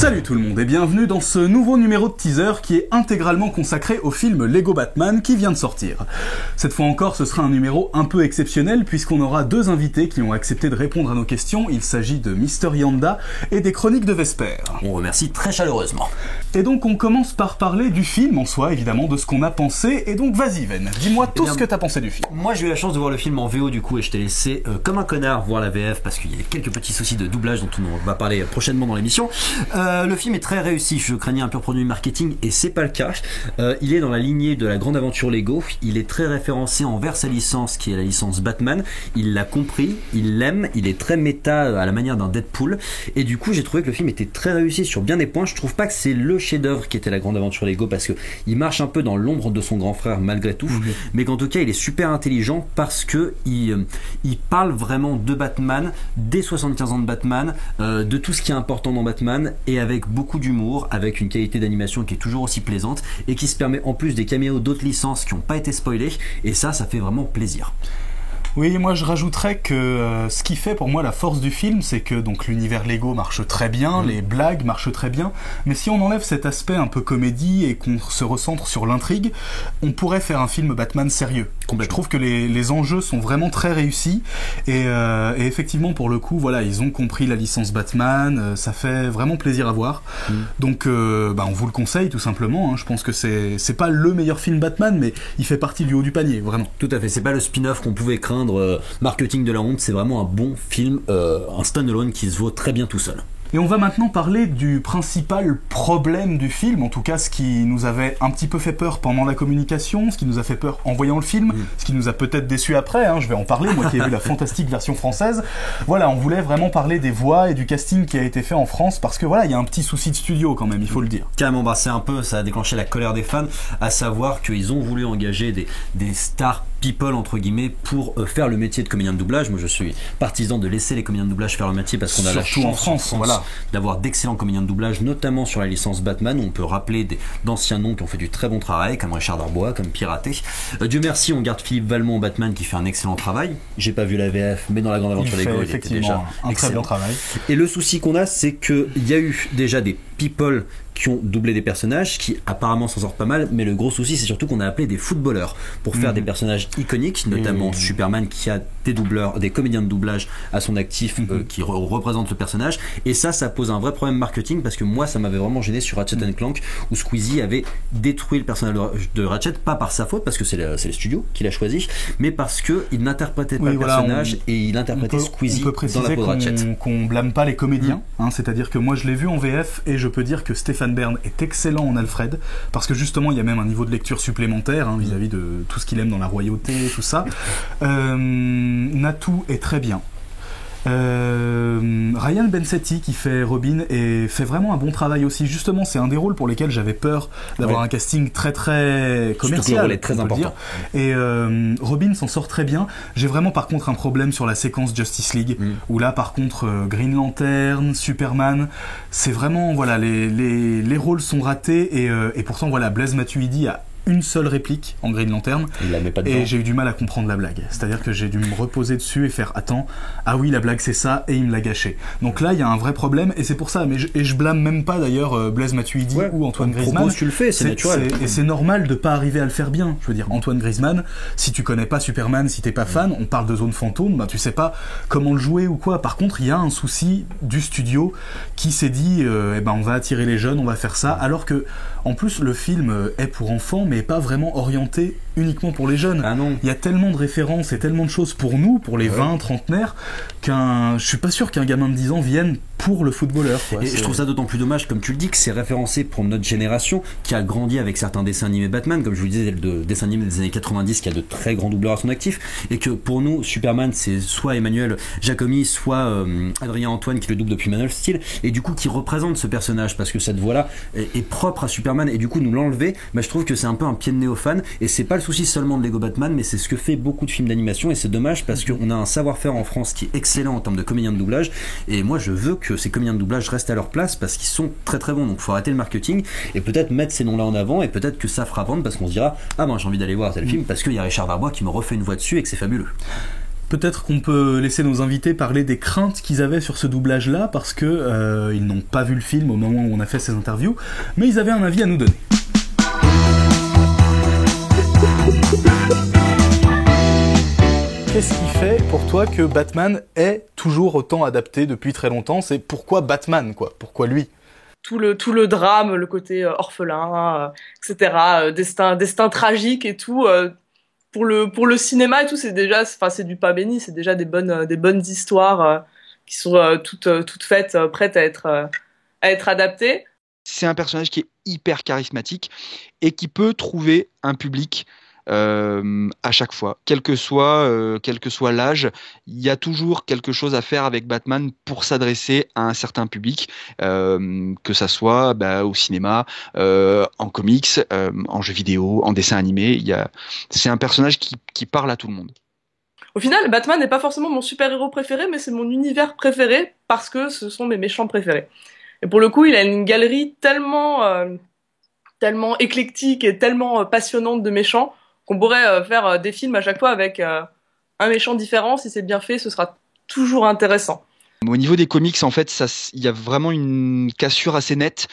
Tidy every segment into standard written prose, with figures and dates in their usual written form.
Salut tout le monde et bienvenue dans ce nouveau numéro de teaser qui est intégralement consacré au film Lego Batman qui vient de sortir. Cette fois encore, ce sera un numéro un peu exceptionnel puisqu'on aura deux invités qui ont accepté de répondre à nos questions. Il s'agit de Mister Yanda et des Chroniques de Vesper. On remercie très chaleureusement. Et donc on commence par parler du film en soi, évidemment, de ce qu'on a pensé. Et donc vas-y Ven, dis-moi tout ce que t'as pensé du film. Moi j'ai eu la chance de voir le film en VO du coup et je t'ai laissé comme un connard voir la VF parce qu'il y a quelques petits soucis de doublage dont on va parler prochainement dans l'émission. Le film est très réussi, je craignais un pur produit marketing et c'est pas le cas. Il est dans la lignée de la grande aventure Lego, il est très référencé envers sa licence qui est la licence Batman, il l'a compris, il l'aime, il est très méta à la manière d'un Deadpool et du coup j'ai trouvé que le film était très réussi sur bien des points. Je trouve pas que c'est le chef-d'œuvre qui était la grande aventure Lego parce que il marche un peu dans l'ombre de son grand frère malgré tout, mais qu'en tout cas il est super intelligent parce que il parle vraiment de Batman, des 75 ans de Batman, de tout ce qui est important dans Batman et avec beaucoup d'humour, avec une qualité d'animation qui est toujours aussi plaisante et qui se permet en plus des caméos d'autres licences qui n'ont pas été spoilées et ça fait vraiment plaisir. Oui, moi je rajouterais que ce qui fait pour moi la force du film, c'est que donc l'univers Lego marche très bien, les blagues marchent très bien, mais si on enlève cet aspect un peu comédie et qu'on se recentre sur l'intrigue, on pourrait faire un film Batman sérieux. Je trouve que les enjeux sont vraiment très réussis et effectivement pour le coup, voilà, ils ont compris la licence Batman, ça fait vraiment plaisir à voir. Donc on vous le conseille tout simplement, hein. Je pense que c'est pas le meilleur film Batman, mais il fait partie du haut du panier, vraiment. Tout à fait, c'est pas le spin-off qu'on pouvait craindre marketing de la honte, c'est vraiment un bon film, un stand-alone qui se vaut très bien tout seul. Et on va maintenant parler du principal problème du film, en tout cas ce qui nous avait un petit peu fait peur pendant la communication, ce qui nous a fait peur en voyant le film, ce qui nous a peut-être déçu après, hein, je vais en parler, moi qui ai vu la fantastique version française. Voilà, on voulait vraiment parler des voix et du casting qui a été fait en France, parce que voilà, il y a un petit souci de studio quand même, il faut le dire. Carrément, c'est un peu, ça a déclenché la colère des fans, à savoir qu'ils ont voulu engager des stars people entre guillemets pour faire le métier de comédien de doublage. Moi je suis partisan de laisser les comédiens de doublage faire le métier parce qu'on a la chance en France, voilà, d'avoir d'excellents comédiens de doublage, notamment sur la licence Batman où on peut rappeler d'anciens noms qui ont fait du très bon travail comme Richard Darbois, comme Piraté. Dieu merci, on garde Philippe Valmont en Batman qui fait un excellent travail. J'ai pas vu la VF, mais dans la grande aventure Lego il était déjà un très bon travail. Et le souci qu'on a, c'est qu'il y a eu déjà des people qui ont doublé des personnages qui apparemment s'en sortent pas mal, mais le gros souci c'est surtout qu'on a appelé des footballeurs pour faire des personnages iconiques, notamment Superman qui a des doubleurs, des comédiens de doublage à son actif qui représentent le personnage, et ça pose un vrai problème marketing parce que moi ça m'avait vraiment gêné sur Ratchet Clank où Squeezie avait détruit le personnage de Ratchet, pas par sa faute parce que c'est le studio qui l'a choisi, mais parce que il n'interprétait pas le personnage et il interprétait Squeezie dans la peau de Ratchet. Qu'on blâme pas les comédiens, hein, c'est-à-dire que moi je l'ai vu en VF et je peux dire que Stéphane Bern est excellent en Alfred parce que justement il y a même un niveau de lecture supplémentaire vis-à-vis de tout ce qu'il aime dans la royauté, tout ça. Natou est très bien. Ryan Bensetti qui fait Robin et fait vraiment un bon travail aussi. Justement, c'est un des rôles pour lesquels j'avais peur d'avoir un casting très très commercial. Le rôle est très important. Et Robin s'en sort très bien. J'ai vraiment par contre un problème sur la séquence Justice League où là par contre Green Lantern, Superman, c'est vraiment voilà les rôles sont ratés et pourtant voilà Blaise Matuidi a une seule réplique en Green Lantern et j'ai eu du mal à comprendre la blague, c'est-à-dire que j'ai dû me reposer dessus et faire attends, ah oui la blague c'est ça, et il me l'a gâché. Donc là il y a un vrai problème et c'est pour ça, mais je blâme même pas d'ailleurs Blaise Matuidi ou Antoine Griezmann. Tu le fais, c'est naturel. Et c'est normal de pas arriver à le faire bien. Je veux dire, Antoine Griezmann, si tu connais pas Superman, si t'es pas fan, on parle de zone fantôme, bah tu sais pas comment le jouer ou quoi. Par contre il y a un souci du studio qui s'est dit on va attirer les jeunes, on va faire ça, alors que en plus le film est pour enfants mais pas vraiment orienté uniquement pour les jeunes. Ah non. Il y a tellement de références et tellement de choses pour nous, pour les 20, trentenaires, je suis pas sûr qu'un gamin de 10 ans vienne pour le footballeur. Et je trouve ça d'autant plus dommage, comme tu le dis, que c'est référencé pour notre génération qui a grandi avec certains dessins animés Batman, comme je vous le disais, le dessin animé des années 90 qui a de très grands doubleurs à son actif, et que pour nous, Superman, c'est soit Emmanuel Jacomi, soit Adrien Antoine qui le double depuis Man of Steel, et du coup qui représente ce personnage, parce que cette voix-là est propre à Superman, et du coup nous l'enlever, je trouve que c'est un peu un pied de nez aux fans, et c'est pas le souci seulement de Lego Batman, mais c'est ce que fait beaucoup de films d'animation, et c'est dommage parce qu'on a un savoir-faire en France qui est excellent en termes de comédiens de doublage, et moi je veux que ces comédiens de doublage restent à leur place parce qu'ils sont très très bons, donc il faut arrêter le marketing et peut-être mettre ces noms-là en avant, et peut-être que ça fera vendre parce qu'on se dira ah j'ai envie d'aller voir tel film parce qu'il y a Richard Darbois qui me refait une voix dessus et que c'est fabuleux. Peut-être qu'on peut laisser nos invités parler des craintes qu'ils avaient sur ce doublage-là, parce que ils n'ont pas vu le film au moment où on a fait ces interviews, mais ils avaient un avis à nous donner. Qu'est-ce qui fait pour toi que Batman est toujours autant adapté depuis très longtemps? C'est pourquoi Batman, quoi? Pourquoi lui? Tout le drame, le côté orphelin, etc., destin tragique et tout. Pour le cinéma et tout, c'est du pain béni, c'est déjà des bonnes histoires qui sont toutes faites, prêtes à être adaptées. C'est un personnage qui est hyper charismatique et qui peut trouver un public à chaque fois, quel que soit l'âge. Il y a toujours quelque chose à faire avec Batman pour s'adresser à un certain public, que ça soit au cinéma, en comics, en jeux vidéo, en dessin animé. C'est un personnage qui parle à tout le monde. Au final, Batman n'est pas forcément mon super-héros préféré, mais c'est mon univers préféré parce que ce sont mes méchants préférés. Et pour le coup, il a une galerie tellement éclectique et tellement passionnante de méchants qu'on pourrait faire des films à chaque fois avec un méchant différent. Si c'est bien fait, ce sera toujours intéressant. Au niveau des comics, en fait, il y a vraiment une cassure assez nette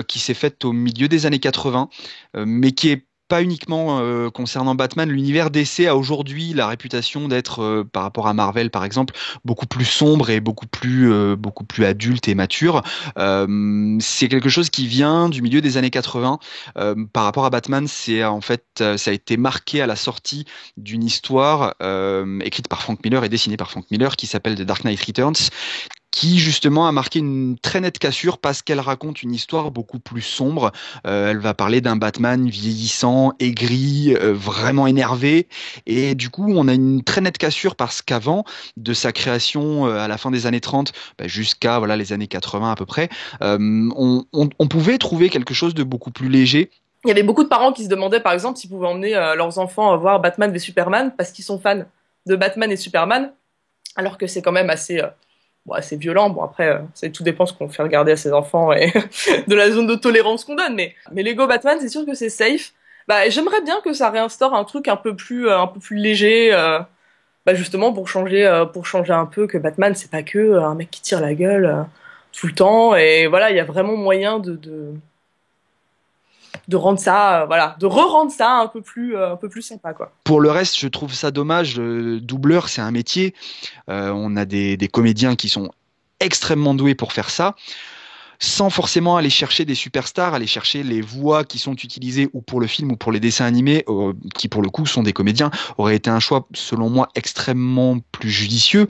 qui s'est faite au milieu des années 80, mais qui est pas uniquement concernant Batman. L'univers DC a aujourd'hui la réputation d'être, par rapport à Marvel par exemple, beaucoup plus sombre et beaucoup plus adulte et mature. C'est quelque chose qui vient du milieu des années 80. Par rapport à Batman, ça a été marqué à la sortie d'une histoire écrite par Frank Miller et dessinée par Frank Miller qui s'appelle The Dark Knight Returns, qui justement a marqué une très nette cassure parce qu'elle raconte une histoire beaucoup plus sombre. Elle va parler d'un Batman vieillissant, aigri, vraiment énervé, et du coup on a une très nette cassure parce qu'avant, de sa création à la fin des années 30 jusqu'à les années 80 à peu près, on pouvait trouver quelque chose de beaucoup plus léger. Il y avait beaucoup de parents qui se demandaient par exemple s'ils pouvaient emmener leurs enfants voir Batman v Superman parce qu'ils sont fans de Batman et Superman, alors que c'est quand même assez violent. Bon, après, tout dépend ce qu'on fait regarder à ses enfants et de la zone de tolérance qu'on donne. Mais Lego Batman, c'est sûr que c'est safe. J'aimerais bien que ça réinstaure un truc un peu plus léger, justement pour changer un peu, que Batman, c'est pas que un mec qui tire la gueule tout le temps. Et voilà, il y a vraiment moyen de rendre ça, de re-rendre ça un peu plus sympa, quoi. Pour le reste, je trouve ça dommage. Doubleur, c'est un métier. On a des comédiens qui sont extrêmement doués pour faire ça, sans forcément aller chercher des superstars, aller chercher les voix qui sont utilisées ou pour le film ou pour les dessins animés, qui pour le coup sont des comédiens, aurait été un choix selon moi extrêmement plus judicieux.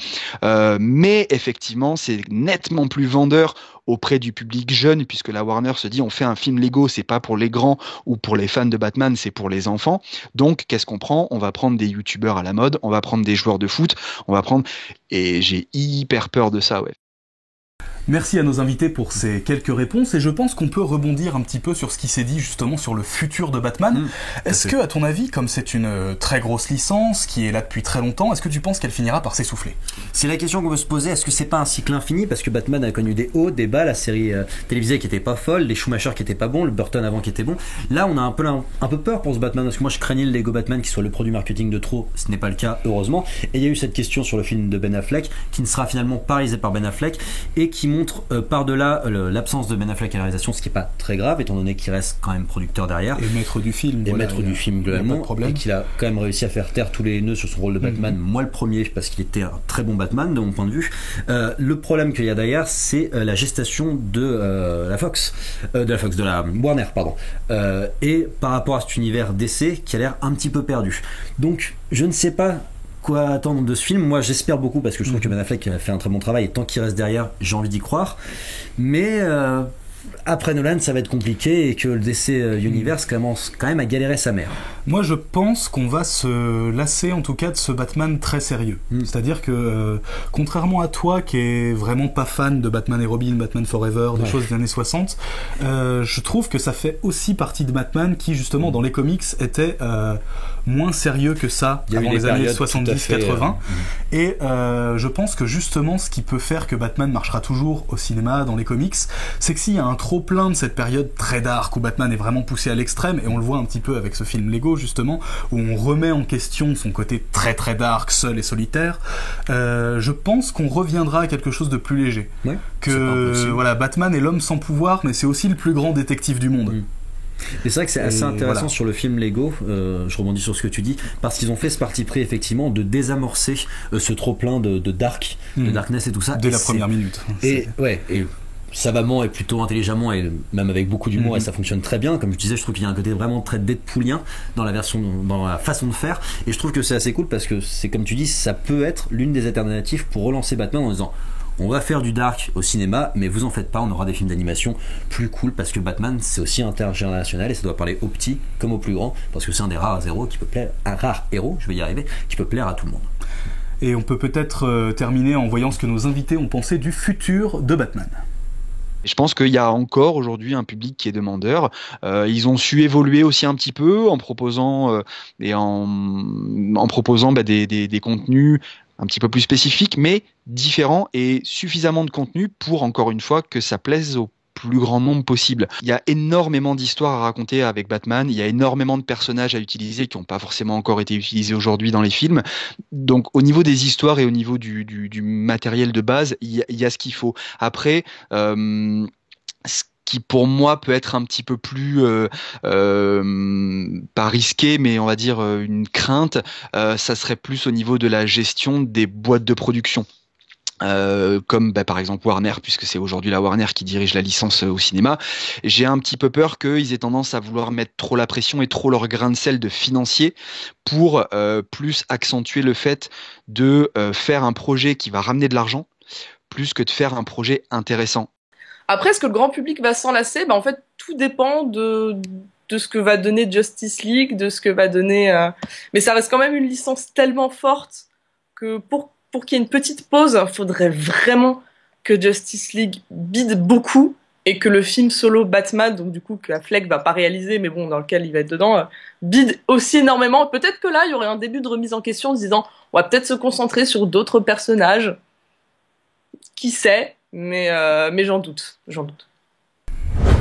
Mais effectivement, c'est nettement plus vendeur auprès du public jeune, puisque la Warner se dit on fait un film Lego, c'est pas pour les grands ou pour les fans de Batman, c'est pour les enfants. Donc qu'est-ce qu'on prend? On va prendre des youtubeurs à la mode, on va prendre des joueurs de foot, et j'ai hyper peur de ça, ouais. Merci à nos invités pour ces quelques réponses, et je pense qu'on peut rebondir un petit peu sur ce qui s'est dit justement sur le futur de Batman. Est-ce que, à ton avis, comme c'est une très grosse licence qui est là depuis très longtemps, est-ce que tu penses qu'elle finira par s'essouffler? C'est la question qu'on veut se poser. Est-ce que c'est pas un cycle infini? Parce que Batman a connu des hauts, des bas, la série télévisée qui était pas folle, les Schumacher qui étaient pas bons, le Burton avant qui était bon. Là, on a un peu peur pour ce Batman, parce que moi je craignais le Lego Batman qui soit le produit marketing de trop. Ce n'est pas le cas, heureusement. Et il y a eu cette question sur le film de Ben Affleck qui ne sera finalement pas réalisé par Ben Affleck et qui montre par-delà l'absence de Ben Affleck à la réalisation, ce qui est pas très grave étant donné qu'il reste quand même producteur derrière et maître du film, globalement, et qu'il a quand même réussi à faire taire tous les nœuds sur son rôle de Batman. Moi le premier, parce qu'il était un très bon Batman de mon point de vue. Le problème qu'il y a derrière, c'est la gestation de la Warner, pardon, et par rapport à cet univers DC qui a l'air un petit peu perdu. Donc je ne sais pas quoi attendre de ce film. Moi j'espère beaucoup parce que je trouve que Ben Affleck a fait un très bon travail et tant qu'il reste derrière, j'ai envie d'y croire, mais après Nolan ça va être compliqué et que le DC Universe commence quand même à galérer sa mère. Moi je pense qu'on va se lasser en tout cas de ce Batman très sérieux. C'est-à-dire que contrairement à toi qui est vraiment pas fan de Batman et Robin, Batman Forever, des choses des années 60, je trouve que ça fait aussi partie de Batman qui justement dans les comics était moins sérieux que ça avant les années 70-80 et je pense que justement ce qui peut faire que Batman marchera toujours au cinéma, dans les comics, c'est que s'il y a un un trop plein de cette période très dark où Batman est vraiment poussé à l'extrême, et on le voit un petit peu avec ce film Lego justement, où on remet en question son côté très très dark, seul et solitaire. Je pense qu'on reviendra à quelque chose de plus léger. Ouais, que voilà, Batman est l'homme sans pouvoir, mais c'est aussi le plus grand détective du monde. Et c'est vrai que c'est assez intéressant voilà. sur le film Lego, je rebondis sur ce que tu dis, parce qu'ils ont fait ce parti pris effectivement de désamorcer ce trop-plein de dark, de darkness et tout ça. Dès la première minute. Et savamment et plutôt intelligemment et même avec beaucoup d'humour, et ça fonctionne très bien. Comme je disais, je trouve qu'il y a un côté vraiment très Deadpoolien dans la façon de faire, et je trouve que c'est assez cool parce que c'est comme tu dis, ça peut être l'une des alternatives pour relancer Batman en disant on va faire du dark au cinéma, mais vous en faites pas, on aura des films d'animation plus cool, parce que Batman c'est aussi intergénérationnel et ça doit parler aux petits comme aux plus grands, parce que c'est un des rares héros qui peut plaire, qui peut plaire à tout le monde. Et on peut peut-être terminer en voyant ce que nos invités ont pensé du futur de Batman. Je pense qu'il y a encore aujourd'hui un public qui est demandeur. Ils ont su évoluer aussi un petit peu en proposant en proposant des contenus un petit peu plus spécifiques, mais différents, et suffisamment de contenu pour, encore une fois, que ça plaise au plus grand nombre possible. Il y a énormément d'histoires à raconter avec Batman, il y a énormément de personnages à utiliser qui n'ont pas forcément encore été utilisés aujourd'hui dans les films. Donc au niveau des histoires et au niveau du matériel de base, il y a ce qu'il faut. Après, ce qui pour moi peut être un petit peu plus pas risqué, mais on va dire une crainte, ça serait plus au niveau de la gestion des boîtes de production. Comme par exemple Warner, puisque c'est aujourd'hui la Warner qui dirige la licence au cinéma. J'ai un petit peu peur qu'ils aient tendance à vouloir mettre trop la pression et trop leur grain de sel de financier pour plus accentuer le fait de faire un projet qui va ramener de l'argent plus que de faire un projet intéressant. Après, est-ce que le grand public va s'en lasser ? En fait, tout dépend de ce que va donner Justice League, de ce que va donner... Mais ça reste quand même une licence tellement forte que pour qu'il y ait une petite pause, il faudrait vraiment que Justice League bide beaucoup, et que le film solo Batman, donc du coup que Affleck va pas réaliser, mais bon, dans lequel il va être dedans, bide aussi énormément. Peut-être que là, il y aurait un début de remise en question en se disant on va peut-être se concentrer sur d'autres personnages. Qui sait ? Mais j'en doute.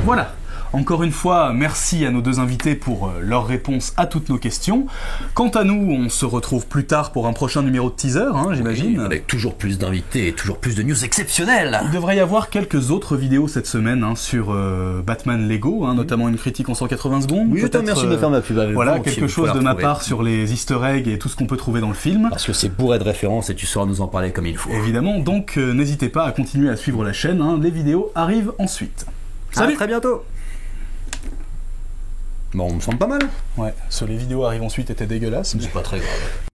Voilà. Encore une fois, merci à nos deux invités pour leurs réponses à toutes nos questions. Quant à nous, on se retrouve plus tard pour un prochain numéro de teaser, j'imagine. Oui, avec toujours plus d'invités et toujours plus de news exceptionnelles. Il devrait y avoir quelques autres vidéos cette semaine sur Batman Lego, notamment une critique en 180 secondes. Oui, je te remercie de me faire ma pub. Voilà, quelque chose de ma part sur les easter eggs et tout ce qu'on peut trouver dans le film. Parce que c'est bourré de références et tu sauras nous en parler comme il faut. Évidemment, donc n'hésitez pas à continuer à suivre la chaîne, les vidéos arrivent ensuite. Salut. À très bientôt. Bon, on me semble pas mal. Ouais, les vidéos arrivent ensuite étaient dégueulasses. C'est pas très grave.